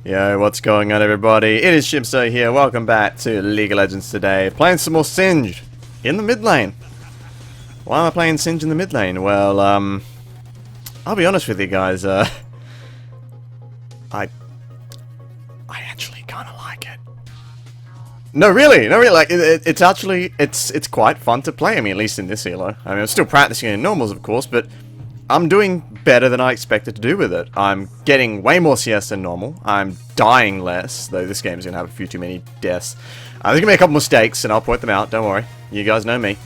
Yo, what's going on, everybody? It is Shimso here. Welcome back to League of Legends today. Playing some more Sieg in the mid lane. Why am I playing Sieg in the mid lane? Well, I'll be honest with you guys. I actually kind of like it. No, really. Like, it's actually it's quite fun to play. I mean, at least in this elo. I mean, I'm still practicing in normals, of course, but I'm doing better than I expected to do with it. I'm getting way more CS than normal. I'm dying less, though this game's going to have a few too many deaths. There's going to be a couple mistakes, and I'll point them out. Don't worry. You guys know me.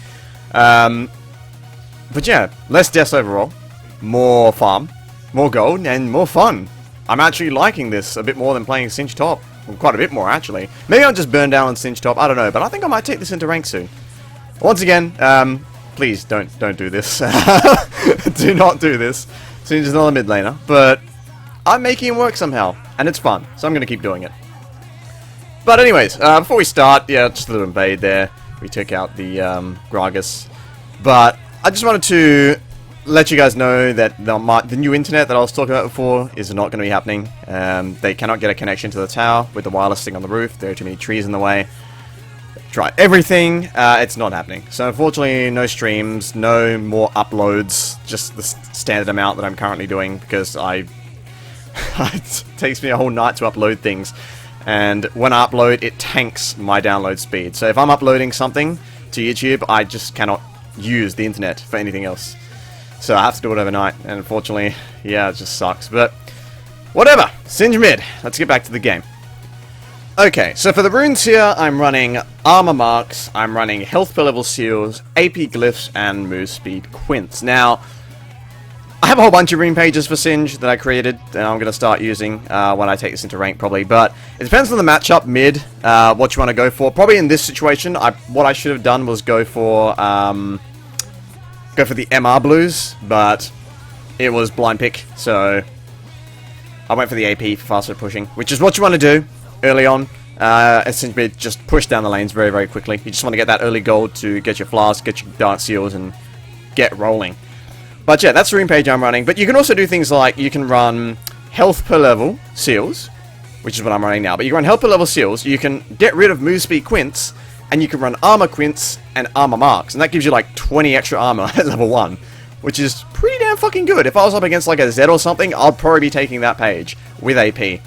But yeah, less deaths overall. More farm. More gold, and more fun. I'm actually liking this a bit more than playing Siege top. Well, quite a bit more, actually. Maybe I'll just burn down on Siege top. I don't know, but I think I might take this into rank soon. Once again, please don't do this. Do not do this. Siege is not a mid laner, but I'm making it work somehow, and it's fun, so I'm going to keep doing it. But anyways, before we start, yeah, just a little invade there. We took out the Gragas, but I just wanted to let you guys know that the new internet that I was talking about before is not going to be happening. They cannot get a connection to the tower with the wireless thing on the roof. There are too many trees in the way. Try everything, it's not happening. So unfortunately, no streams, no more uploads, just the standard amount that I'm currently doing, because it takes me a whole night to upload things, and when I upload, it tanks my download speed. So if I'm uploading something to YouTube, I just cannot use the internet for anything else. So I have to do it overnight, and unfortunately, yeah, it just sucks. But whatever, Siege mid, let's get back to the game. Okay, so for the runes here, I'm running armor marks, I'm running health per level seals, AP glyphs, and move speed quints. Now, I have a whole bunch of rune pages for Siege that I created, and I'm going to start using when I take this into rank, probably. But it depends on the matchup mid, what you want to go for. Probably in this situation, what I should have done was go for the MR blues, but it was blind pick, so I went for the AP for faster pushing, which is what you want to do early on. Essentially, just push down the lanes very, very quickly. You just want to get that early gold to get your flask, get your dark seals, and get rolling. But yeah, that's the rune page I'm running. But you can also do things like, you can run health per level seals, which is what I'm running now. But you can run health per level seals, you can get rid of move speed quints, and you can run armor quints and armor marks. And that gives you like 20 extra armor at level 1, which is pretty damn fucking good. If I was up against like a Z or something, I'd probably be taking that page with AP.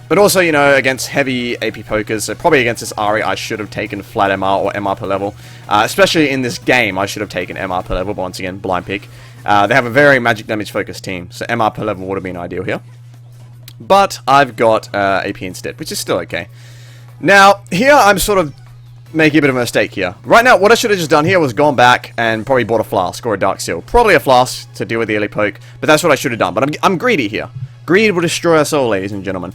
But also, you know, against heavy AP pokers, so probably against this Ahri, I should have taken flat MR or MR per level. Especially in this game, I should have taken MR per level, but once again, blind pick. They have a very magic damage focused team, so MR per level would have been ideal here. But I've got AP instead, which is still okay. Now, here I'm sort of making a bit of a mistake here. Right now, what I should have just done here was gone back and probably bought a flask or a dark seal. Probably a flask to deal with the early poke, but that's what I should have done. But I'm greedy here. Greed will destroy us all, ladies and gentlemen.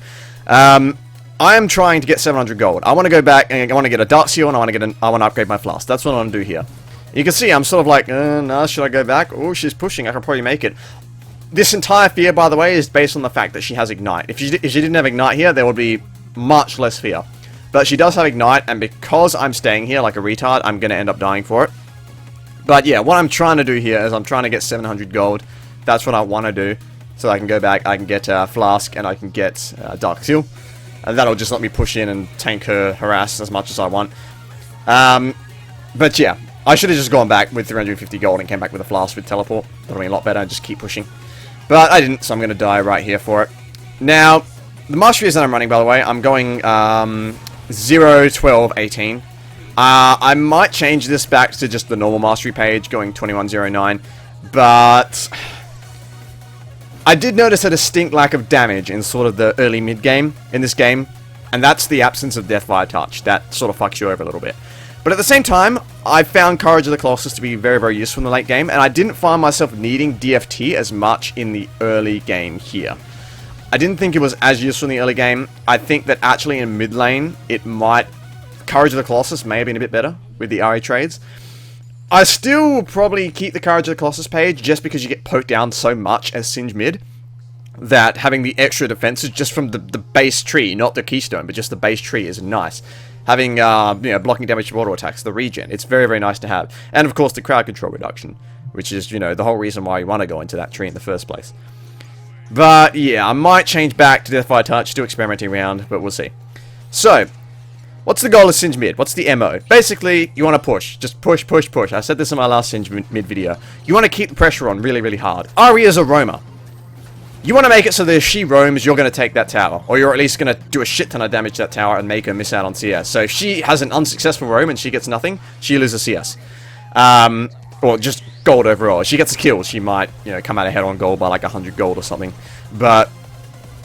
I am trying to get 700 gold. I want to go back and I want to get a dark seal, and I want to upgrade my flask. That's what I want to do here. You can see I'm sort of like, no, should I go back? Oh, she's pushing. I can probably make it. This entire fear, by the way, is based on the fact that she has ignite. If she didn't have ignite here, there would be much less fear. But she does have ignite, and because I'm staying here like a retard, I'm going to end up dying for it. But yeah, what I'm trying to do here is I'm trying to get 700 gold. That's what I want to do. So I can go back, I can get Flask, and I can get Dark Seal. And that'll just let me push in and tank her, harass as much as I want. But yeah, I should have just gone back with 350 gold and came back with a Flask with Teleport. That would have been a lot better, and just keep pushing. But I didn't, so I'm going to die right here for it. Now, the masteries that I'm running, by the way, I'm going 0, 12, 18. I might change this back to just the normal mastery page, going 21, 0, 9. But I did notice a distinct lack of damage in sort of the early mid game in this game, and that's the absence of Death Fire Touch. That sort of fucks you over a little bit. But at the same time, I found Courage of the Colossus to be very, very useful in the late game, and I didn't find myself needing DFT as much in the early game here. I didn't think it was as useful in the early game. I think that actually in mid lane, Courage of the Colossus may have been a bit better with the Ahri trades. I still will probably keep the Courage of the Colossus page just because you get poked down so much as Siege mid that having the extra defenses just from the base tree, not the keystone, but just the base tree is nice. Having, blocking damage to auto attacks, the regen, it's very, very nice to have. And of course the crowd control reduction, which is, the whole reason why you want to go into that tree in the first place. But yeah, I might change back to Death by Touch, still experimenting around, but we'll see. So, what's the goal of Siege mid? What's the MO? Basically, you want to push. Just push, push, push. I said this in my last Siege mid video. You want to keep the pressure on really, really hard. Ahri is a roamer. You want to make it so that if she roams, you're going to take that tower. Or you're at least going to do a shit ton of damage to that tower and make her miss out on CS. So if she has an unsuccessful roam and she gets nothing, she loses CS. Or just gold overall. If she gets a kill, she might, you know, come out ahead on gold by like 100 gold or something. But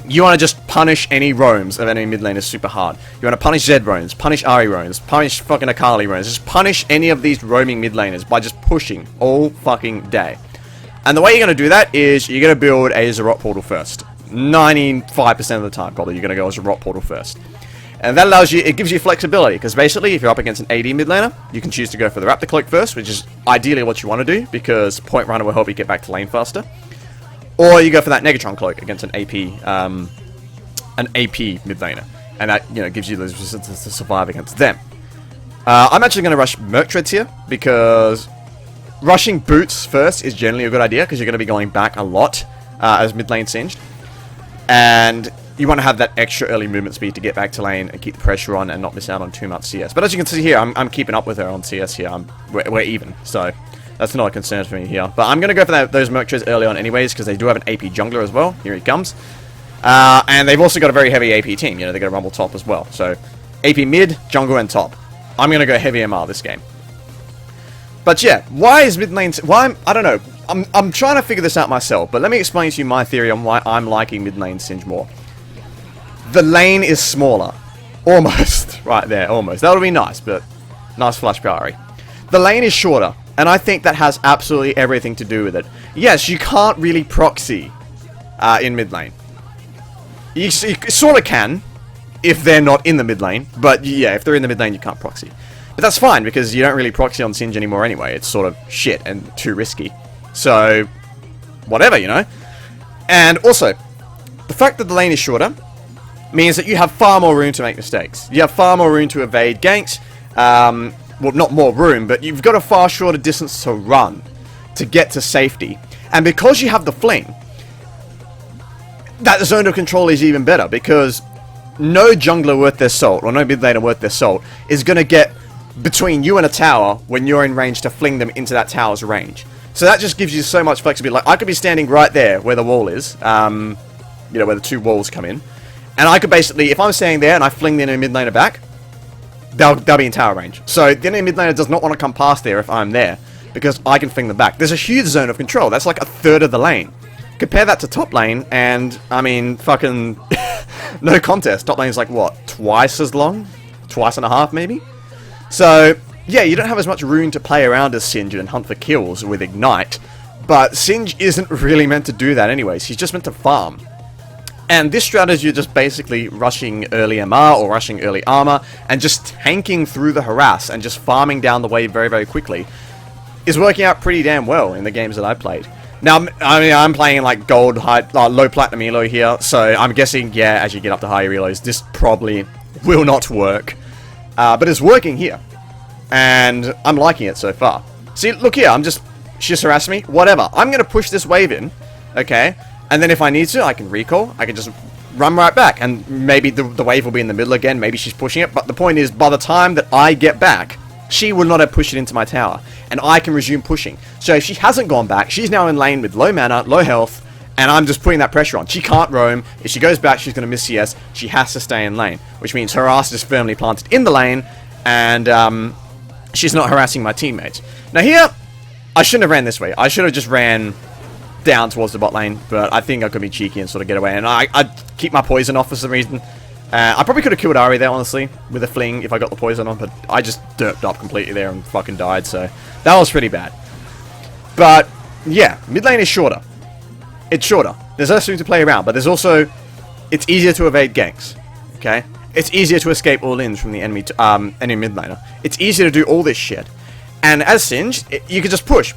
you want to just punish any roams of enemy mid laners super hard. You want to punish Zed roams, punish Ahri roams, punish fucking Akali roams. Just punish any of these roaming mid laners by just pushing all fucking day. And the way you're going to do that is you're going to build a Zz'Rot Portal first. 95% of the time, probably, you're going to go Zz'Rot Portal first. And that allows you, it gives you flexibility, because basically, if you're up against an AD mid laner, you can choose to go for the Raptor Cloak first, which is ideally what you want to do, because Point Runner will help you get back to lane faster. Or you go for that Negatron Cloak against an AP mid laner. And that, you know, gives you the resistance to survive against them. I'm actually going to rush Merc Treads here, because rushing boots first is generally a good idea, because you're going to be going back a lot as mid lane singed. And you want to have that extra early movement speed to get back to lane and keep the pressure on and not miss out on too much CS. But as you can see here, I'm keeping up with her on CS here. We're even, so that's not a concern for me here. But I'm going to go for those Merc Treads early on anyways, because they do have an AP jungler as well. Here he comes. And they've also got a very heavy AP team. You know, they got a Rumble top as well. So AP mid, jungle, and top. I'm going to go heavy MR this game. But yeah, why is mid lane... I don't know. I'm trying to figure this out myself, but let me explain to you my theory on why I'm liking mid lane Singe more. The lane is smaller. Almost. Right there, almost. That would be nice, but nice flush Ahri. The lane is shorter, and I think that has absolutely everything to do with it. Yes, you can't really proxy in mid lane. You sort of can, if they're not in the mid lane, but yeah, if they're in the mid lane, you can't proxy. But that's fine, because you don't really proxy on Singe anymore anyway. It's sort of shit and too risky. So, whatever, you know? And also, the fact that the lane is shorter means that you have far more room to make mistakes. You have far more room to evade ganks. Well, not more room, but you've got a far shorter distance to run to get to safety. And because you have the fling, that zone of control is even better, because no jungler worth their salt, or no mid laner worth their salt, is going to get between you and a tower when you're in range to fling them into that tower's range. So that just gives you so much flexibility. Like, I could be standing right there where the wall is, you know, where the two walls come in, and I could basically, if I'm standing there and I fling the enemy mid laner back, they'll be in tower range. So the enemy mid laner does not want to come past there if I'm there, because I can fling them back. There's a huge zone of control. That's like a third of the lane. Compare that to top lane, and, I mean, fucking, no contest. Top lane's like, what, twice as long? Twice and a half, maybe? So, yeah, you don't have as much room to play around as Singe and hunt for kills with Ignite, but Singe isn't really meant to do that anyways. He's just meant to farm. And this strategy of just basically rushing early MR or rushing early armor and just tanking through the harass and just farming down the wave very, very quickly is working out pretty damn well in the games that I've played. Now, I mean, I'm playing like gold, high, low platinum elo here, so I'm guessing, yeah, as you get up to higher elos, this probably will not work. But it's working here, and I'm liking it so far. See, look here, she's harassing me, whatever. I'm going to push this wave in, okay, and then if I need to, I can recall, I can just run right back, and maybe the wave will be in the middle again, maybe she's pushing it, but the point is, by the time that I get back, she will not have pushed it into my tower, and I can resume pushing. So if she hasn't gone back, she's now in lane with low mana, low health, and I'm just putting that pressure on. She can't roam. If she goes back, she's going to miss CS. She has to stay in lane, which means her ass is firmly planted in the lane, and she's not harassing my teammates. Now here, I shouldn't have ran this way. I should have just ran down towards the bot lane, but I think I could be cheeky and sort of get away, and I'd keep my poison off for some reason. I probably could have killed Ahri there, honestly, with a fling if I got the poison on, but I just derped up completely there and fucking died, so that was pretty bad. But, yeah, mid lane is shorter. It's shorter. There's less room to play around, but there's also, it's easier to evade ganks, okay? It's easier to escape all-ins from the enemy mid laner. It's easier to do all this shit. And as Singe, you can just push,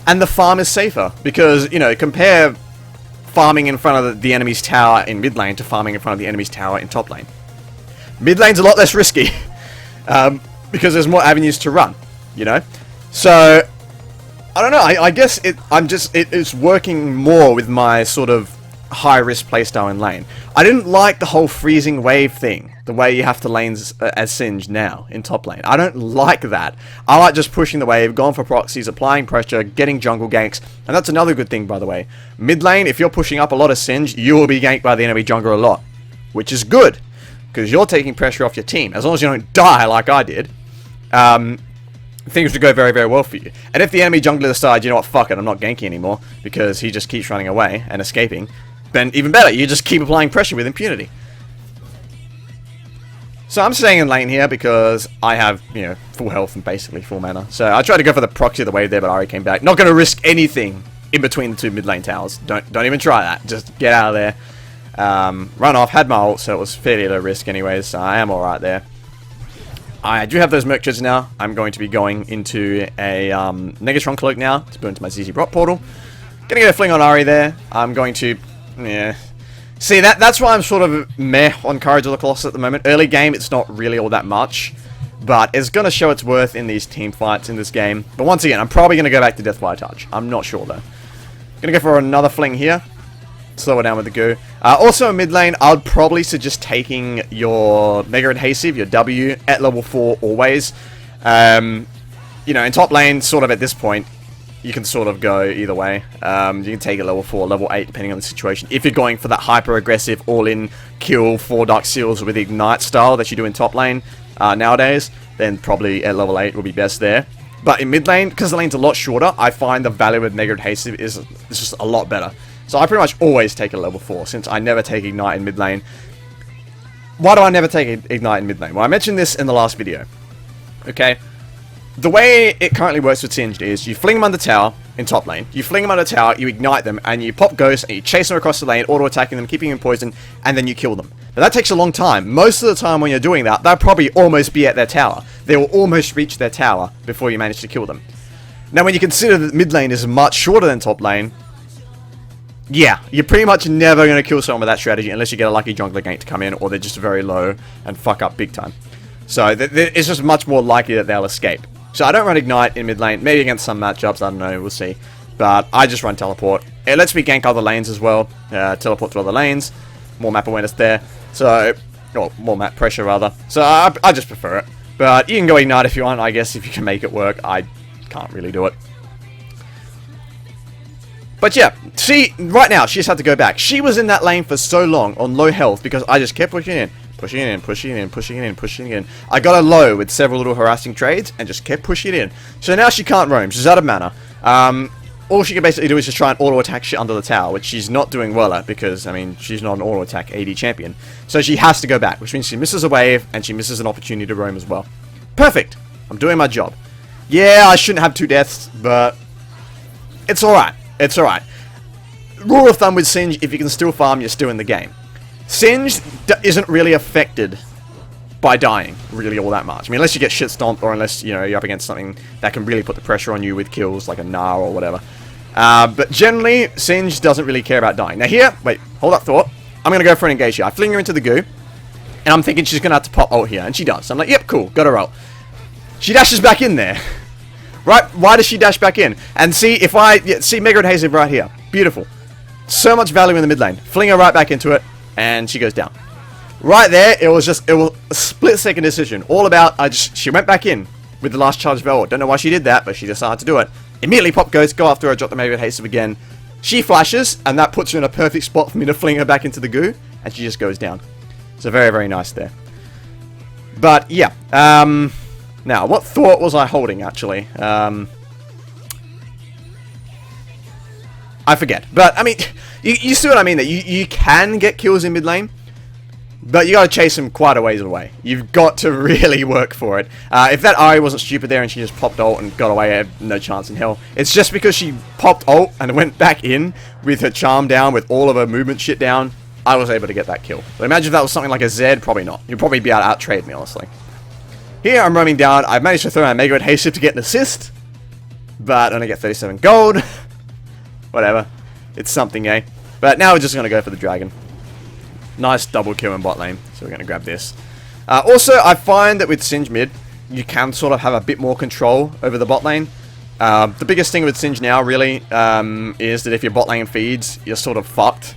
and the farm is safer, because, you know, compare farming in front of the enemy's tower in mid lane to farming in front of the enemy's tower in top lane. Mid lane's a lot less risky, because there's more avenues to run, you know? So, I don't know, I guess it's working more with my sort of high-risk playstyle in lane. I didn't like the whole freezing wave thing, the way you have to lanes as Singed now in top lane. I don't like that. I like just pushing the wave, going for proxies, applying pressure, getting jungle ganks, and that's another good thing, by the way. Mid lane, if you're pushing up a lot of Singed, you will be ganked by the enemy jungler a lot, which is good, because you're taking pressure off your team. As long as you don't die like I did, things would go very, very well for you. And if the enemy jungler decides, you know what, fuck it, I'm not ganking anymore, because he just keeps running away and escaping, then even better, you just keep applying pressure with impunity. So I'm staying in lane here because I have, you know, full health and basically full mana. So I tried to go for the proxy of the wave there, but Ahri came back. Not going to risk anything in between the two mid lane towers. Don't even try that. Just get out of there. Run off. Had my ult, so it was fairly low risk anyways. So I am alright there. I do have those Merc Treads now. I'm going to be going into a Negatron Cloak now to put into my Zz'Rot Portal. Gonna get a fling on Ahri there. I'm going to... yeah. See, that's why I'm sort of meh on Courage of the Colossus at the moment. Early game, it's not really all that much. But it's going to show its worth in these team fights in this game. But once again, I'm probably going to go back to Death by Touch. I'm not sure, though. Gonna go for another fling here. Slow it down with the goo. Also in mid lane, I'd probably suggest taking your Mega Adhesive, your W, at level 4 always. You know, in top lane, sort of at this point, you can sort of go either way. You can take it level 4, level 8, depending on the situation. If you're going for that hyper-aggressive, all-in, kill 4 Dark Seals with Ignite style that you do in top lane nowadays, then probably at level 8 will be best there. But in mid lane, because the lane's a lot shorter, I find the value of Mega Adhesive is just a lot better. So I pretty much always take a level 4, since I never take Ignite in mid lane. Why do I never take Ignite in mid lane? Well, I mentioned this in the last video. Okay? The way it currently works with Singed is you fling them under tower in top lane, you fling them under tower, you ignite them, and you pop Ghost, and you chase them across the lane, auto-attacking them, keeping them in poison, and then you kill them. Now that takes a long time. Most of the time when you're doing that, they'll probably almost be at their tower. They will almost reach their tower before you manage to kill them. Now when you consider that mid lane is much shorter than top lane, yeah, you're pretty much never going to kill someone with that strategy unless you get a lucky jungler gank to come in, or they're just very low and fuck up big time. So it's just much more likely that they'll escape. So I don't run Ignite in mid lane, maybe against some matchups, I don't know, we'll see. But I just run Teleport. It lets me gank other lanes as well, teleport to other lanes, more map awareness there. So, or more map pressure rather. So I just prefer it. But you can go Ignite if you want, I guess, if you can make it work. I can't really do it. But yeah, see, right now, she just had to go back. She was in that lane for so long on low health because I just kept pushing in. Pushing it in, pushing it in, pushing it in, pushing it in. I got her low with several little harassing trades and just kept pushing it in. So now she can't roam. She's out of mana. All she can basically do is just try and auto-attack shit under the tower, which she's not doing well at because, I mean, she's not an auto-attack AD champion. So she has to go back, which means she misses a wave and she misses an opportunity to roam as well. Perfect. I'm doing my job. Yeah, I shouldn't have 2 deaths, but it's alright. It's alright. Rule of thumb with Singed, if you can still farm, you're still in the game. Singed isn't really affected by dying really all that much. I mean, unless you get shit stomped or unless, you know, you're up against something that can really put the pressure on you with kills like a Gnar or whatever. But generally, Singed doesn't really care about dying. Now here, wait, hold that thought. I'm going to go for an engage here. I fling her into the goo, and I'm thinking she's going to have to pop ult here, and she does. So I'm like, yep, cool, got her ult. She dashes back in there. Right, why does she dash back in? And see, if I, see Mega Adhesive right here. Beautiful. So much value in the mid lane. Fling her right back into it, and she goes down. Right there, it was a split-second decision. All about, she went back in with the last charge of her ult. Don't know why she did that, but she decided to do it. Immediately pop Ghost, go after her, drop the Mega Adhesive again. She flashes, and that puts her in a perfect spot for me to fling her back into the goo, and she just goes down. So very, very nice there. But, yeah. Now, what thought was I holding, actually? I forget. But, I mean, you see what I mean there. You can get kills in mid lane, but you gotta chase them quite a ways away. You've got to really work for it. If that Ahri wasn't stupid there and she just popped ult and got away, I have no chance in hell. It's just because she popped ult and went back in with her charm down, with all of her movement shit down, I was able to get that kill. But imagine if that was something like a Zed, probably not. You'd probably be able to out-trade me, honestly. Here, I'm roaming down. I've managed to throw my Mega Adhesive to get an assist, but I only get 37 gold. Whatever. It's something, eh? But now we're just going to go for the dragon. Nice double kill in bot lane, so we're going to grab this. Also, I find that with Singed mid, you can sort of have a bit more control over the bot lane. The biggest thing with Singed now, really, is that if your bot lane feeds, you're sort of fucked.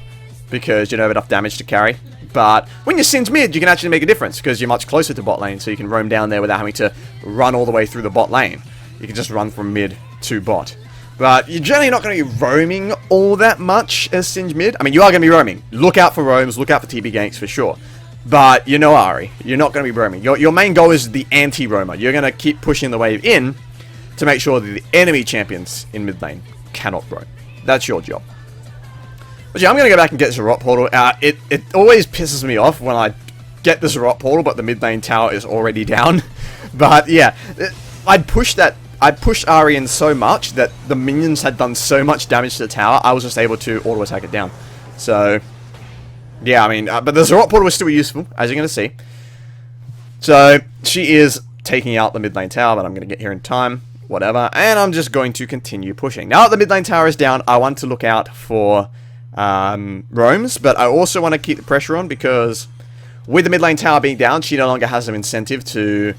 because you don't have enough damage to carry. But when you're Singed mid, you can actually make a difference because you're much closer to bot lane, so you can roam down there without having to run all the way through the bot lane. You can just run from mid to bot. But you're generally not going to be roaming all that much as Singed mid. I mean, you are going to be roaming. Look out for roams, look out for TP ganks for sure. But you know Ahri, you're not going to be roaming. Your main goal is the anti-roamer. You're going to keep pushing the wave in to make sure that the enemy champions in mid lane cannot roam. That's your job. But yeah, I'm going to go back and get Zz'Rot Portal. It always pisses me off when I get the Zz'Rot Portal, but the mid lane tower is already down. But yeah, I'd pushed Ahri in so much that the minions had done so much damage to the tower, I was just able to auto-attack it down. So, yeah, I mean, but the Zz'Rot Portal was still useful, as you're going to see. So, she is taking out the mid lane tower, but I'm going to get here in time. Whatever. And I'm just going to continue pushing. Now that the mid lane tower is down, I want to look out for roams, but I also want to keep the pressure on because with the mid lane tower being down, she no longer has an incentive to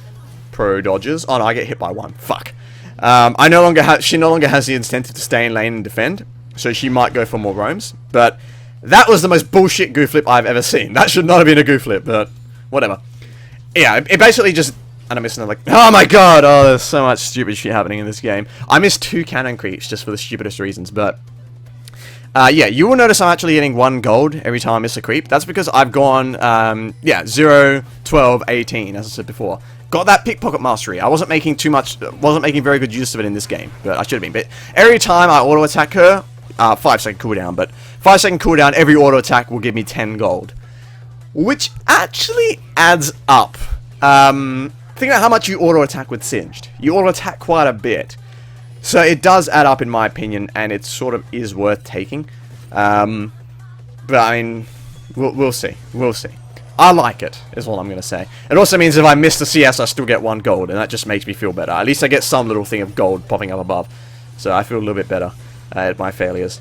pro dodges. Oh no, I get hit by one. Fuck. She no longer has the incentive to stay in lane and defend, so she might go for more roams. But that was the most bullshit goo flip I've ever seen. That should not have been a goo flip, but whatever. Yeah, it basically just... And I missed another, like, oh my god, oh, there's so much stupid shit happening in this game. I missed 2 cannon creeps just for the stupidest reasons, but... yeah, you will notice I'm actually getting 1 gold every time I miss a creep. That's because I've gone, yeah, 0, 12, 18, as I said before. Got that pickpocket mastery. I wasn't making very good use of it in this game, but I should have been. But every time I auto-attack her, 5-second cooldown, but 5-second cooldown, every auto-attack will give me 10 gold. Which actually adds up. Think about how much you auto-attack with Singed. You auto-attack quite a bit. So it does add up in my opinion, and it sort of is worth taking. But I mean, we'll see. We'll see. I like it, is all I'm going to say. It also means if I miss the CS, I still get 1 gold, and that just makes me feel better. At least I get some little thing of gold popping up above. So I feel a little bit better at my failures.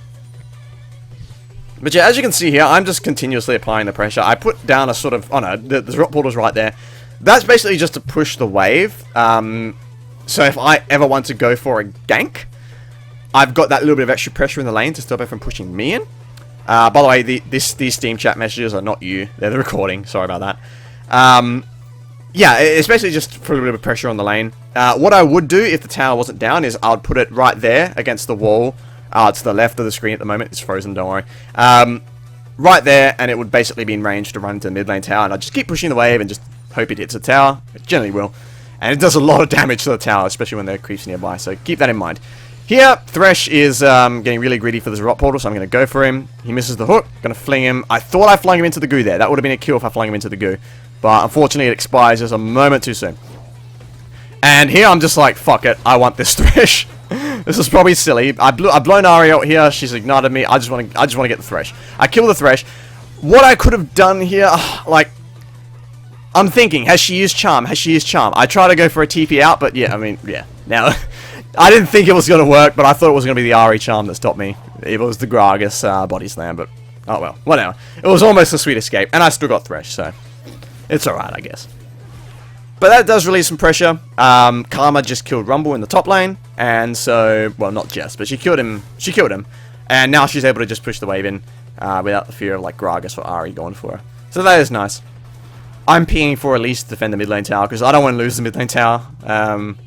But yeah, as you can see here, I'm just continuously applying the pressure. I put down a sort of... Oh no, the Zz'Rot Portal's right there. That's basically just to push the wave. So if I ever want to go for a gank, I've got that little bit of extra pressure in the lane to stop it from pushing me in. By the way, these Steam chat messages are not you. They're the recording. Sorry about that. Yeah, it's basically just for a little bit of pressure on the lane. What I would do if the tower wasn't down is I would put it right there against the wall. To the left of the screen at the moment. It's frozen, don't worry. Right there, and it would basically be in range to run to the mid lane tower. And I'd just keep pushing the wave and just hope it hits the tower. It generally will. And it does a lot of damage to the tower, especially when there are creeps nearby. So keep that in mind. Here, Thresh is getting really greedy for the Zz'Rot Portal, so I'm going to go for him. He misses the hook. Going to fling him. I thought I flung him into the goo there. That would have been a kill if I flung him into the goo. But unfortunately, it expires just a moment too soon. And here, I'm just like, fuck it. I want this Thresh. This is probably silly. I've blown Ahri out here. She's ignited me. I just want to get the Thresh. I kill the Thresh. What I could have done here, like, I'm thinking, has she used Charm? Has she used Charm? I try to go for a TP out, but yeah, I mean, yeah. Now, I didn't think it was going to work, but I thought it was going to be the Ahri Charm that stopped me. It was the Gragas body slam, but oh well, whatever. It was almost a sweet escape, and I still got Thresh, so it's alright, I guess. But that does release some pressure. Karma just killed Rumble in the top lane, and so, well, not just, but she killed him. She killed him, and now she's able to just push the wave in without the fear of like Gragas or Ahri going for her. So that is nice. I'm pinging for at least to defend the mid lane tower because I don't want to lose the mid lane tower.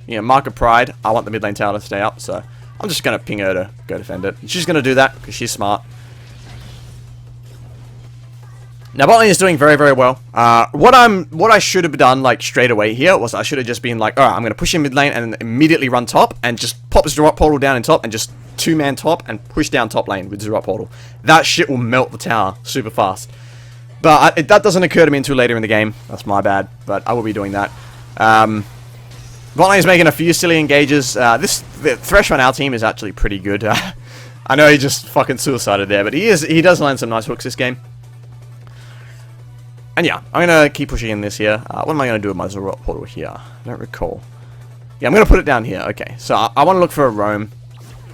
You know, mark of pride. I want the mid lane tower to stay up, so I'm just gonna ping her to go defend it. She's gonna do that because she's smart. Now bot lane is doing very, very well. What I should have done like straight away here was I should have just been like, alright, I'm gonna push in mid lane and then immediately run top and just pop Zz'Rot Portal down in top and just 2-man top and push down top lane with Zz'Rot Portal. That shit will melt the tower super fast. But that doesn't occur to me until later in the game. That's my bad, but I will be doing that. Bot lane is making a few silly engages. The Thresh on our team is actually pretty good. I know he just fucking suicided there, but he does land some nice hooks this game. And yeah, I'm going to keep pushing in this here. What am I going to do with my Zz'Rot Portal here? I don't recall. Yeah, I'm going to put it down here. Okay, so I want to look for a roam.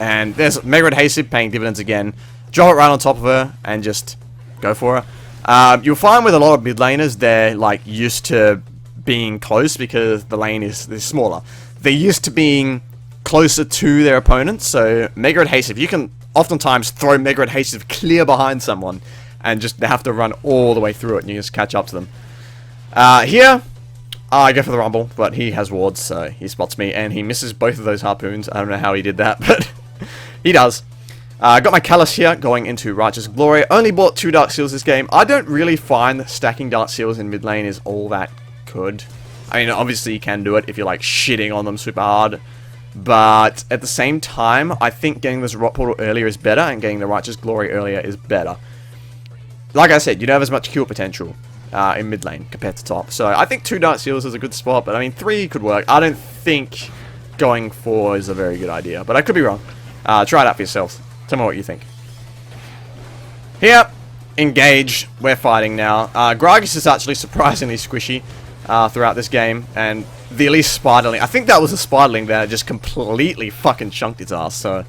And there's Mega Red Hasib paying dividends again. Drop it right on top of her and just go for her. You'll find with a lot of mid laners, they're like used to being close because the lane is smaller. They're used to being closer to their opponents. So Mega Red Hasib, you can oftentimes throw Mega Red Hasib clear behind someone and just have to run all the way through it, and you just catch up to them. Here, I go for the rumble, but he has wards, so he spots me, and he misses both of those harpoons. I don't know how he did that, but he does. Got my Callus here, going into Righteous Glory. Only bought 2 Dark Seals this game. I don't really find stacking Dark Seals in mid lane is all that good. I mean, obviously you can do it if you're like shitting on them super hard. But at the same time, I think getting the Zz'Rot Portal earlier is better, and getting the Righteous Glory earlier is better. Like I said, you don't have as much kill potential in mid lane compared to top. So I think 2 Dark Seals is a good spot, but I mean 3 could work. I don't think going 4 is a very good idea, but I could be wrong. Try it out for yourselves. Tell me what you think. Here, engage. We're fighting now. Gragas is actually surprisingly squishy throughout this game, and the Elise Spiderling. I think that was a Spiderling that just completely fucking chunked its ass, so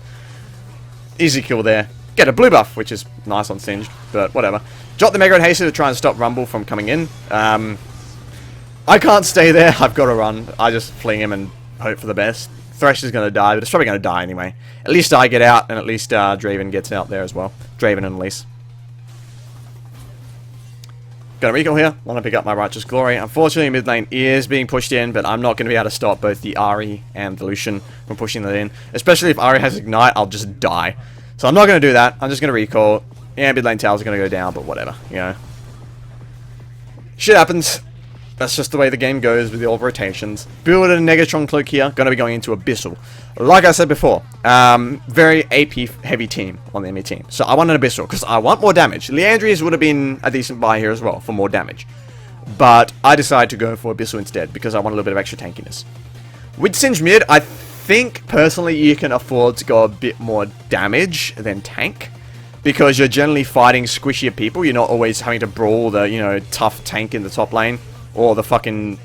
easy kill there. Get a blue buff, which is nice on Singed, but whatever. Drop the Mega and Haster to try and stop Rumble from coming in. I can't stay there. I've got to run. I just fling him and hope for the best. Thresh is going to die, but it's probably going to die anyway. At least I get out, and at least Draven gets out there as well. Draven and Elise. Got a recall here. Want to pick up my Righteous Glory. Unfortunately, mid lane is being pushed in, but I'm not going to be able to stop both the Ahri and the Lucian from pushing that in. Especially if Ahri has Ignite, I'll just die. So I'm not going to do that. I'm just going to recall. Yeah, mid lane towers are going to go down, but whatever, you know. Shit happens. That's just the way the game goes with the old rotations. Build a Negatron Cloak here. Going to be going into Abyssal. Like I said before, very AP heavy team on the enemy team. So I want an Abyssal because I want more damage. Leandrius would have been a decent buy here as well for more damage. But I decided to go for Abyssal instead because I want a little bit of extra tankiness. With Singed mid, I think personally you can afford to go a bit more damage than tank. Because you're generally fighting squishier people. You're not always having to brawl the, you know, tough tank in the top lane. Or the fucking,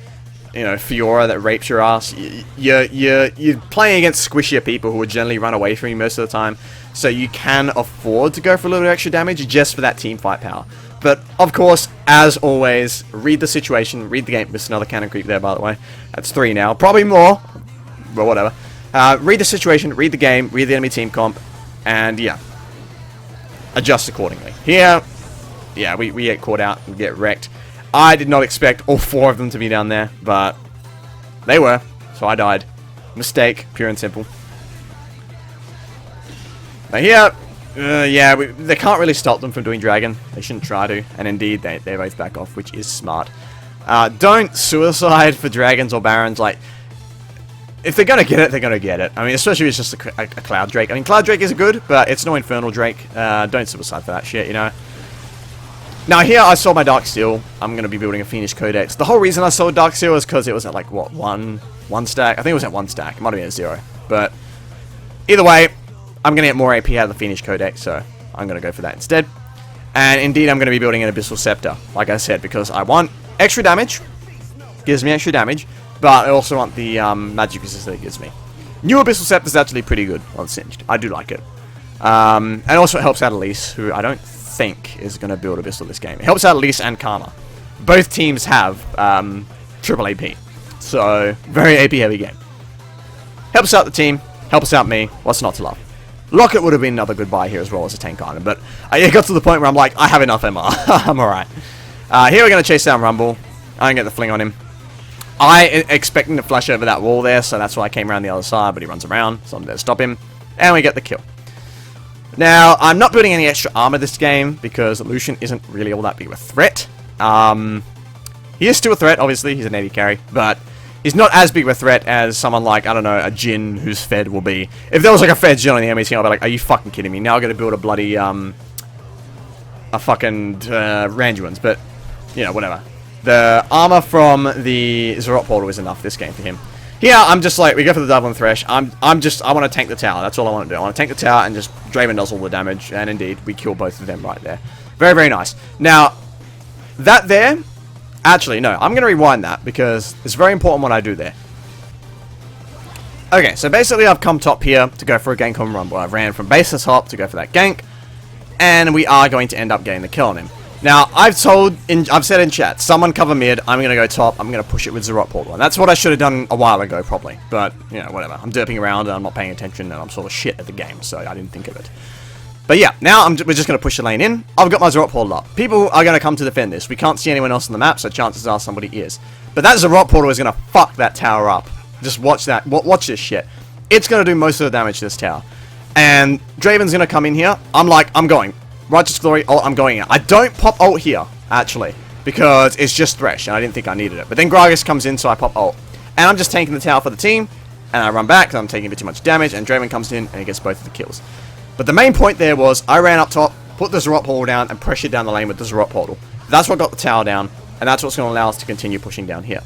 you know, Fiora that rapes your ass. You're playing against squishier people who would generally run away from you most of the time. So you can afford to go for a little extra damage just for that team fight power. But, of course, as always, read the situation, read the game. There's another cannon creep there, by the way. That's 3 now. Probably more. But whatever. Read the situation, read the game, read the enemy team comp. And, yeah. Adjust accordingly. Here, yeah, we get caught out and get wrecked. I did not expect all 4 of them to be down there, but they were, so I died. Mistake, pure and simple. Now here, yeah, they can't really stop them from doing Dragon. They shouldn't try to, and indeed, they both back off, which is smart. Don't suicide for Dragons or Barons, like, if they're gonna get it, they're gonna get it. I mean, especially if it's just a Cloud Drake. I mean, Cloud Drake is good, but it's no Infernal Drake. Don't suicide for that shit, you know. Now here, I sold my Dark Steel. I'm gonna be building a Fiendish Codex. The whole reason I sold Dark Steel is because it was at like, what, one stack? I think it was at 1 stack. It might have been at 0. But either way, I'm gonna get more AP out of the Fiendish Codex, so I'm gonna go for that instead. And indeed, I'm gonna be building an Abyssal Scepter, like I said, because I want extra damage. Gives me extra damage. But I also want the magic resist that it gives me. New Abyssal Scepter is actually pretty good on Singed. I do like it. And also it helps out Elise, who I don't think is going to build Abyssal this game. It helps out Elise and Karma. Both teams have triple AP. So, very AP heavy game. Helps out the team. Helps out me. What's not to love? Locket would have been another good buy here as well as a tank item. But it got to the point where I'm like, I have enough MR. I'm alright. Here we're going to chase down Rumble. I can get the fling on him. I expecting to flash over that wall there, so that's why I came around the other side, but he runs around, so I'm there to stop him. And we get the kill. Now, I'm not building any extra armor this game, because Lucian isn't really all that big of a threat. He is still a threat, obviously, he's an AD carry, but he's not as big of a threat as someone like, I don't know, a Jhin whose Fed will be. If there was like a Fed Jhin on the enemy team, I'd be like, are you fucking kidding me? Now I'm going to build a bloody, a fucking Randuin's, but, you know, whatever. The armor from the Zz'Rot Portal is enough this game for him. Here, I'm just like, we go for the double and thresh. I want to tank the tower. That's all I want to do. I want to tank the tower and just Draven does all the damage. And indeed, we kill both of them right there. Very, very nice. Now, that there, actually, no, I'm going to rewind that because it's very important what I do there. Okay, so basically I've come top here to go for a gank on Rumble. I ran from base to top to go for that gank. And we are going to end up getting the kill on him. Now, I've said in chat, someone cover mid, I'm going to go top, I'm going to push it with Zz'Rot Portal. And that's what I should have done a while ago, probably. But, you know, whatever. I'm derping around and I'm not paying attention and I'm sort of shit at the game, so I didn't think of it. But yeah, now we're just going to push the lane in. I've got my Zz'Rot Portal up. People are going to come to defend this. We can't see anyone else on the map, so chances are somebody is. But that Zz'Rot Portal is going to fuck that tower up. Just watch that. Watch this shit. It's going to do most of the damage to this tower. And Draven's going to come in here. I'm going. Righteous Glory, ult, I'm going in. I don't pop ult here, actually, because it's just Thresh, and I didn't think I needed it. But then Gragas comes in, so I pop ult. And I'm just tanking the tower for the team, and I run back, because I'm taking a bit too much damage, and Draven comes in, and he gets both of the kills. But the main point there was, I ran up top, put the Zz'Rot Portal down, and pressured down the lane with the Zz'Rot Portal. That's what got the tower down, and that's what's going to allow us to continue pushing down here.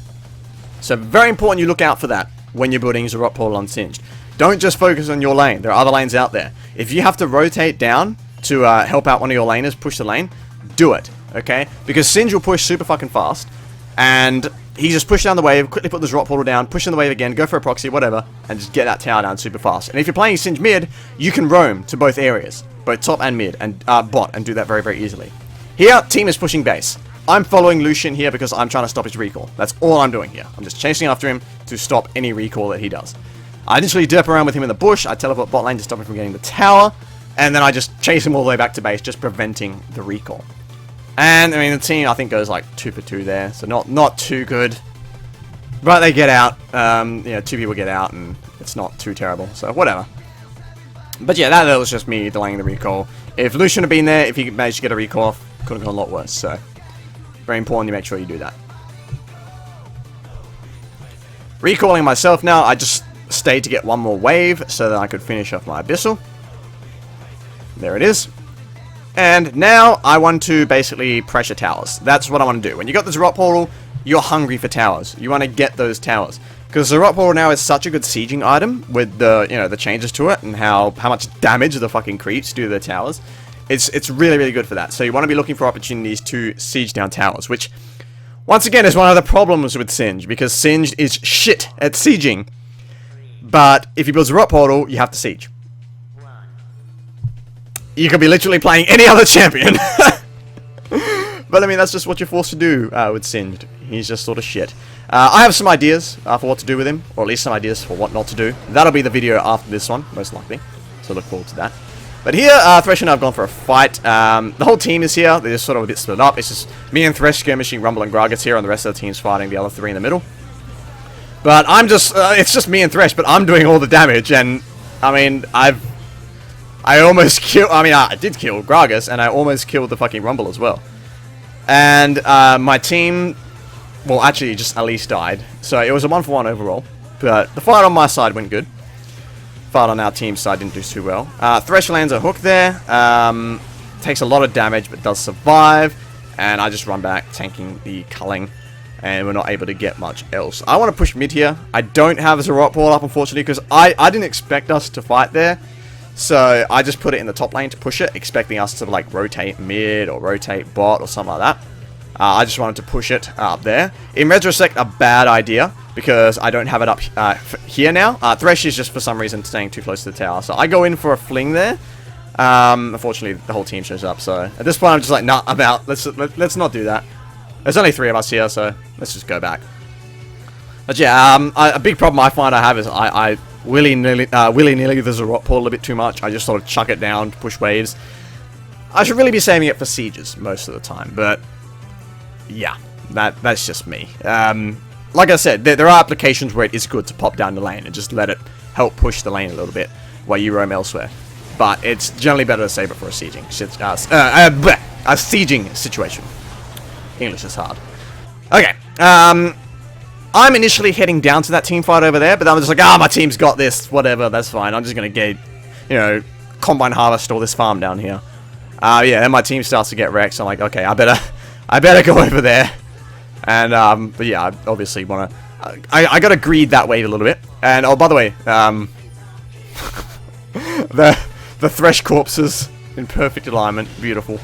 So very important you look out for that when you're building Zz'Rot Portal on Singed. Don't just focus on your lane, there are other lanes out there. If you have to rotate down to help out one of your laners push the lane, do it, okay? Because Singed will push super fucking fast, and he just push down the wave, quickly put the Zz'Rot Portal down, push in the wave again, go for a proxy, whatever, and just get that tower down super fast. And if you're playing Singed mid, you can roam to both areas, both top and mid, and bot, and do that very, very easily. Here, team is pushing base. I'm following Lucian here because I'm trying to stop his recall. That's all I'm doing here. I'm just chasing after him to stop any recall that he does. I initially derp around with him in the bush, I teleport bot lane to stop him from getting the tower, and then I just chase him all the way back to base, just preventing the recall. And, I mean, the team, I think, goes like 2 for 2 there, so not too good. But they get out, you know, 2 people get out, and it's not too terrible, so whatever. But yeah, that was just me delaying the recall. If Lucian had been there, if he managed to get a recall off, could have gone a lot worse, so very important you make sure you do that. Recalling myself now, I just stayed to get one more wave so that I could finish off my Abyssal. There it is. And now I want to basically pressure towers. That's what I want to do. When you got the Zz'Rot Portal, you're hungry for towers. You want to get those towers. Because Zz'Rot Portal now is such a good sieging item with the, you know, the changes to it and how much damage the fucking creeps do to the towers. It's really, really good for that. So you want to be looking for opportunities to siege down towers, which, once again, is one of the problems with Singed, because Singed is shit at sieging. But if you build Zz'Rot Portal, you have to siege. You could be literally playing any other champion. But I mean, that's just what you're forced to do with Singed. He's just sort of shit. I have some ideas for what to do with him, or at least some ideas for what not to do. That'll be the video after this one, most likely. So look forward to that. But here, Thresh and I have gone for a fight. The whole team is here. They're just sort of a bit split up. It's just me and Thresh skirmishing, Rumble and Gragas here, and the rest of the team's fighting the other 3 in the middle. But I'm just, it's just me and Thresh, but I'm doing all the damage, and, I mean, I almost killed, I did kill Gragas, and I almost killed the fucking Rumble as well. And, my team, well, actually, just Elise died, so it was a 1-for-1 overall, but the fight on my side went good. Fight on our team's side didn't do too well. Thresh lands a hook there, takes a lot of damage, but does survive, and I just run back, tanking the culling. And we're not able to get much else. I want to push mid here. I don't have a Zz'Rot Portal up, unfortunately, because I didn't expect us to fight there. So I just put it in the top lane to push it, expecting us to like rotate mid or rotate bot or something like that. I just wanted to push it up there. In retrospect, a bad idea, because I don't have it up here now. Thresh is just for some reason staying too close to the tower. So I go in for a fling there. Unfortunately, the whole team shows up. So at this point, I'm just like, nah, I'm out. Let's not do that. There's only 3 of us here, so let's just go back. But yeah, a big problem I find I have is I willy-nilly the Zz'Rot Portal a bit too much. I just sort of chuck it down to push waves. I should really be saving it for sieges most of the time, but yeah, that's just me. Like I said, there are applications where it is good to pop down the lane and just let it help push the lane a little bit while you roam elsewhere. But it's generally better to save it for a sieging situation. English is hard. Okay, I'm initially heading down to that team fight over there, but I'm just like, my team's got this, whatever, that's fine. I'm just gonna get, you know, combine harvest all this farm down here. Yeah, then my team starts to get wrecked, so I'm like, okay, I better go over there. And, but yeah, I obviously wanna, I gotta greed that wave a little bit. And, oh, by the way, the Thresh corpses in perfect alignment, beautiful.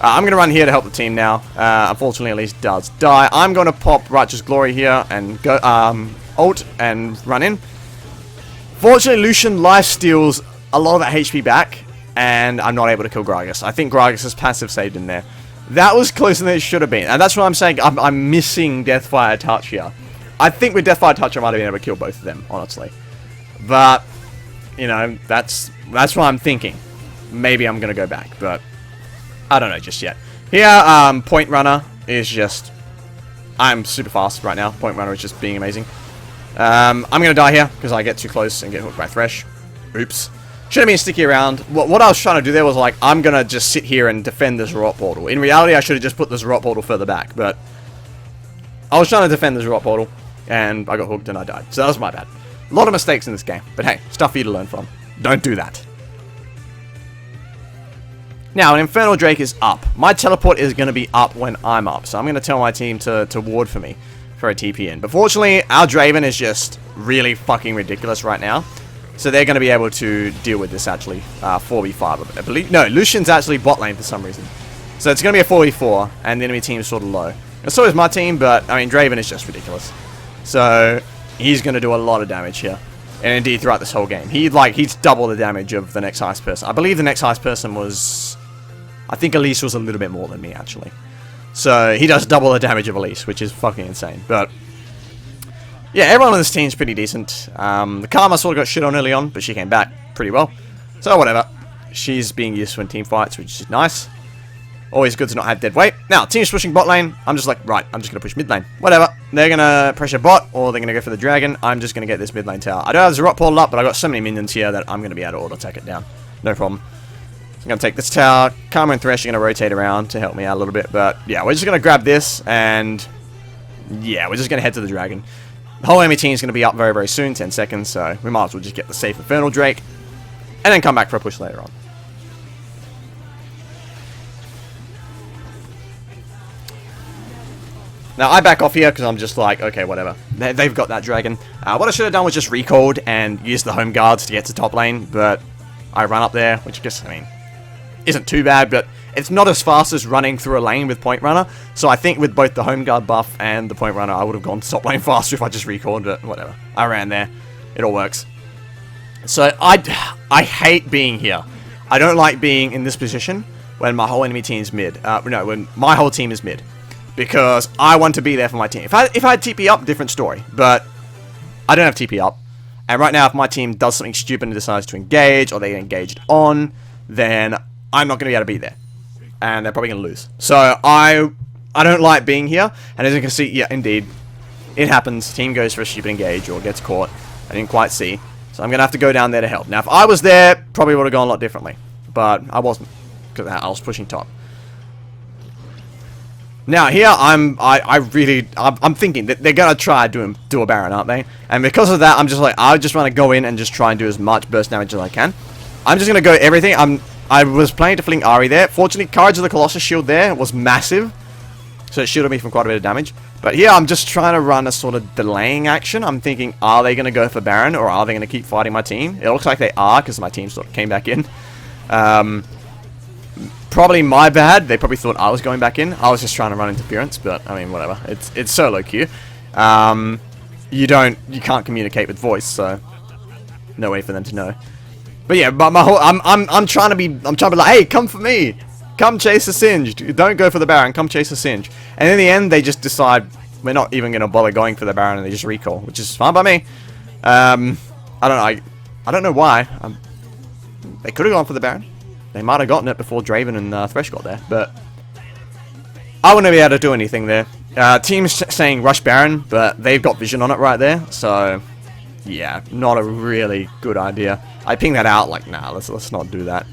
I'm going to run here to help the team now. Unfortunately, Elise does die. I'm going to pop Righteous Glory here and go ult and run in. Fortunately, Lucian life steals a lot of that HP back, and I'm not able to kill Gragas. I think Gragas' passive saved in there. That was closer than it should have been, and that's what I'm saying. I'm missing Deathfire Touch here. I think with Deathfire Touch, I might have been able to kill both of them, honestly. But, you know, that's what I'm thinking. maybe I'm going to go back, but I don't know just yet. Here, Point Runner is just... I'm super fast right now. Point Runner is just being amazing. I'm going to die here because I get too close and get hooked by Thresh. Oops. Should have been sticky around. What I was trying to do there was like, I'm going to just sit here and defend this Zz'Rot Portal. In reality, I should have just put the Zz'Rot Portal further back, but I was trying to defend the Zz'Rot Portal, and I got hooked and I died. So that was my bad. A lot of mistakes in this game, but hey, stuff for you to learn from. Don't do that. Now, an Infernal Drake is up. My teleport is going to be up when I'm up, so I'm going to tell my team to ward for me for a TP in. But fortunately, our Draven is just really fucking ridiculous right now. So they're going to be able to deal with this, actually. 4v5, I believe. No, Lucian's actually bot lane for some reason. So it's going to be a 4v4, and the enemy team is sort of low. And so is my team, but, I mean, Draven is just ridiculous. So he's going to do a lot of damage here. And indeed, throughout this whole game. He's double the damage of the next highest person. I believe the next highest person was... I think Elise was a little bit more than me, actually. So he does double the damage of Elise, which is fucking insane. But... yeah, everyone on this team is pretty decent. The Karma sort of got shit on early on, but she came back pretty well. So whatever. She's being useful in team fights, which is nice. Always good to not have dead weight. Now, team's pushing bot lane. I'm just like, right, I'm just going to push mid lane. Whatever. They're going to pressure bot, or they're going to go for the dragon. I'm just going to get this mid lane tower. I don't have Zz'Rot Portal up, but I got so many minions here that I'm going to be able to auto-attack it down. No problem. So I'm going to take this tower. Karma and Thresh are going to rotate around to help me out a little bit. But yeah, we're just going to grab this, and yeah, we're just going to head to the dragon. The whole enemy team is going to be up very, very soon, 10 seconds, so we might as well just get the safe Infernal Drake, and then come back for a push later on. Now, I back off here because I'm just like, okay, whatever. They've got that dragon. What I should have done was just recalled and used the home guards to get to top lane, but I run up there, which I guess, I mean, isn't too bad, but it's not as fast as running through a lane with Point Runner, so I think with both the home guard buff and the Point Runner, I would have gone to top lane faster if I just recalled, but whatever. I ran there. It all works. So, I hate being here. I don't like being in this position when my whole enemy team's mid. No, when my whole team is mid. Because I want to be there for my team. If I had TP up, different story. But I don't have TP up. And right now, if my team does something stupid and decides to engage, or they get engaged on, then I'm not going to be able to be there. And they're probably going to lose. So I don't like being here. And as you can see, yeah, indeed, it happens. Team goes for a stupid engage or gets caught. I didn't quite see. So I'm going to have to go down there to help. Now, if I was there, probably would have gone a lot differently. But I wasn't. Because I was pushing top. Now here I'm thinking that they're gonna try do a Baron, aren't they? And because of that, I'm just like, I just want to go in and just try and do as much burst damage as I can. I'm just gonna go everything. I was planning to fling Ahri there. Fortunately, Courage of the Colossus shield there was massive, so it shielded me from quite a bit of damage. But here I'm just trying to run a sort of delaying action. I'm thinking, are they gonna go for Baron or are they gonna keep fighting my team? It looks like they are because my team sort of came back in. Probably my bad. They probably thought I was going back in. I was just trying to run interference, but I mean, whatever. It's solo queue. You can't communicate with voice, so no way for them to know. But yeah, but my whole I'm trying to be like, hey, come for me, come chase a Singed. Don't go for the Baron. Come chase a Singe. And in the end, they just decide we're not even gonna bother going for the Baron, and they just recall, which is fine by me. I don't know why. They could have gone for the Baron. They might have gotten it before Draven and Thresh got there, but I wouldn't be able to do anything there. Team's saying rush Baron, but they've got vision on it right there, so yeah, not a really good idea. I ping that out like, nah, let's not do that.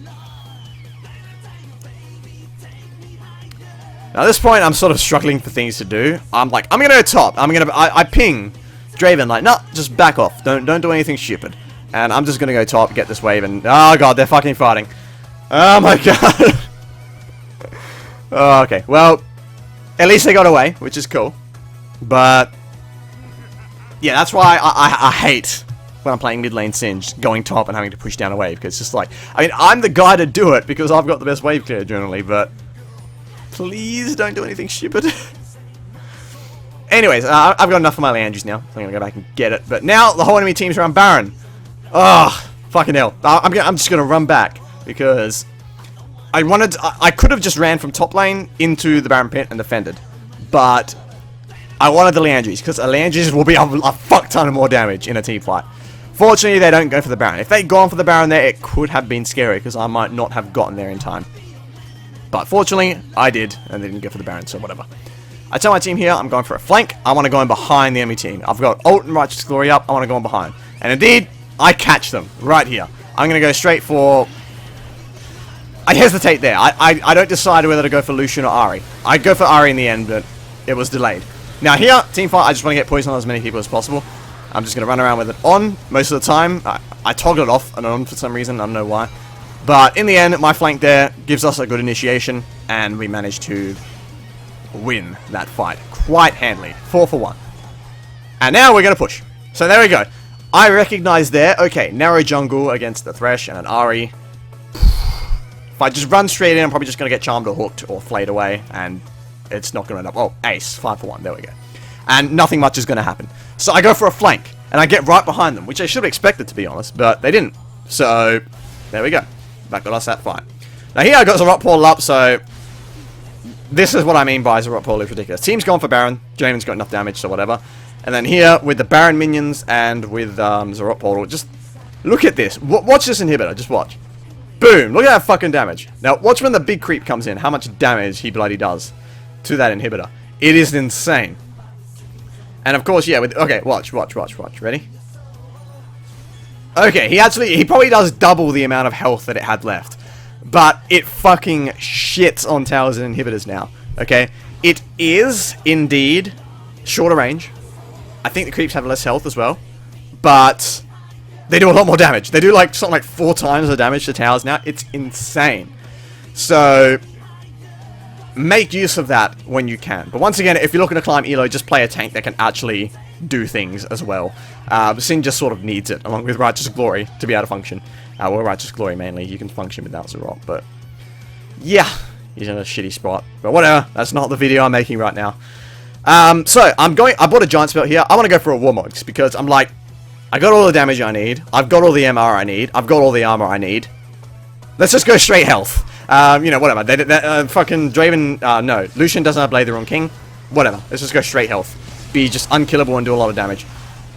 Now at this point, I'm sort of struggling for things to do. I'm like, I'm gonna go top. I ping Draven like, nah, just back off. Don't do anything stupid. And I'm just gonna go top, get this wave, and oh god, they're fucking fighting. Oh my god. Oh, okay, well, at least they got away, which is cool. But yeah, that's why I hate when I'm playing mid lane Singe, going top and having to push down a wave, because it's just like, I mean, I'm the guy to do it because I've got the best wave clear generally, but please don't do anything stupid. Anyways, I've got enough of my Leandries now. I'm gonna go back and get it. But now the whole enemy team's around Baron. Oh, fucking hell! I'm just gonna run back because I could have just ran from top lane into the Baron pit and defended, but I wanted the Leandries because a Leandries will be a fuck ton of more damage in a team fight. Fortunately, they don't go for the Baron. If they'd gone for the Baron there, it could have been scary, because I might not have gotten there in time. But fortunately, I did, and they didn't go for the Baron, so whatever. I tell my team here, I'm going for a flank. I want to go in behind the enemy team. I've got ult and Righteous Glory up. I want to go in behind. And indeed, I catch them right here. I'm going to go straight for... I hesitate there. I don't decide whether to go for Lucian or Ahri. I go for Ahri in the end, but it was delayed. Now here, team fight, I just want to get poison on as many people as possible. I'm just going to run around with it on most of the time. I toggle it off and on for some reason. I don't know why. But in the end, my flank there gives us a good initiation, and we manage to win that fight quite handily. 4 for 1. And now we're going to push. So there we go. I recognize there, okay, narrow jungle against the Thresh and an Ahri. If I just run straight in, I'm probably just going to get charmed or hooked or flayed away, and it's not going to end up... Oh, ace. 5 for 1. There we go. And nothing much is going to happen. So I go for a flank, and I get right behind them, which I should have expected, to be honest, but they didn't. So, there we go. That got us that fight. Now here I got Zz'Rot Portal up, so... This is what I mean by Zz'Rot Portal is ridiculous. Team's gone for Baron. Draven's got enough damage, so whatever. And then here, with the Baron minions and with Zz'Rot Portal, just look at this. Watch this inhibitor. Just watch. Boom. Look at that fucking damage. Now, watch when the big creep comes in, how much damage he bloody does to that inhibitor. It is insane. And of course, yeah, with... Okay, watch. Ready? Okay, he probably does double the amount of health that it had left. But it fucking shits on towers and inhibitors now. Okay? It is, indeed, shorter range. I think the creeps have less health as well. But they do a lot more damage. They do like something like 4 times the damage to towers now. It's insane. So, make use of that when you can. But once again, if you're looking to climb elo, just play a tank that can actually do things as well. Sin just sort of needs it, along with Righteous Glory, to be able to function. Well, Righteous Glory mainly, you can function without Zz'Rot, but yeah, he's in a shitty spot. But whatever, that's not the video I'm making right now. So, I bought a Giant Spell here. I want to go for a Warmogs, because I'm like, I got all the damage I need, I've got all the MR I need, I've got all the armor I need. Let's just go straight health. You know, whatever. Fucking Draven, no, Lucian doesn't have Blade the Wrong King. Whatever, let's just go straight health. Be just unkillable and do a lot of damage.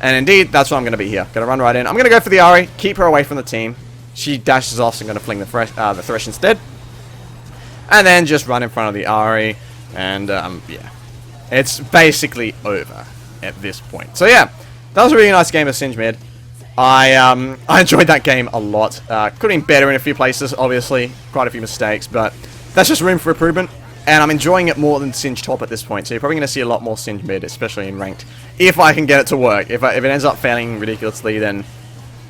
And indeed, that's what I'm going to be here. Going to run right in. I'm going to go for the Ahri, keep her away from the team. She dashes off, so I'm going to fling the Thresh instead. And then just run in front of the Ahri. And, yeah. It's basically over at this point. So, yeah. That was a really nice game of Siege mid. I enjoyed that game a lot. Could have been better in a few places, obviously. Quite a few mistakes, but that's just room for improvement. And I'm enjoying it more than Siege top at this point. So you're probably going to see a lot more Siege mid, especially in ranked. If I can get it to work. If it ends up failing ridiculously, then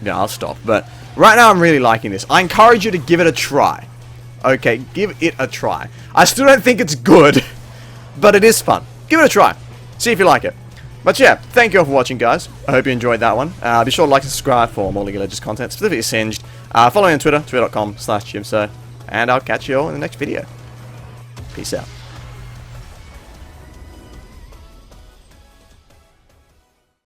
yeah, I'll stop. But right now I'm really liking this. I encourage you to give it a try. Okay, give it a try. I still don't think it's good, but it is fun. Give it a try. See if you like it. But yeah, thank you all for watching, guys. I hope you enjoyed that one. Be sure to like and subscribe for more League of Legends content, specifically Singed. Follow me on Twitter, twitter.com/Jimso. And I'll catch you all in the next video. Peace out.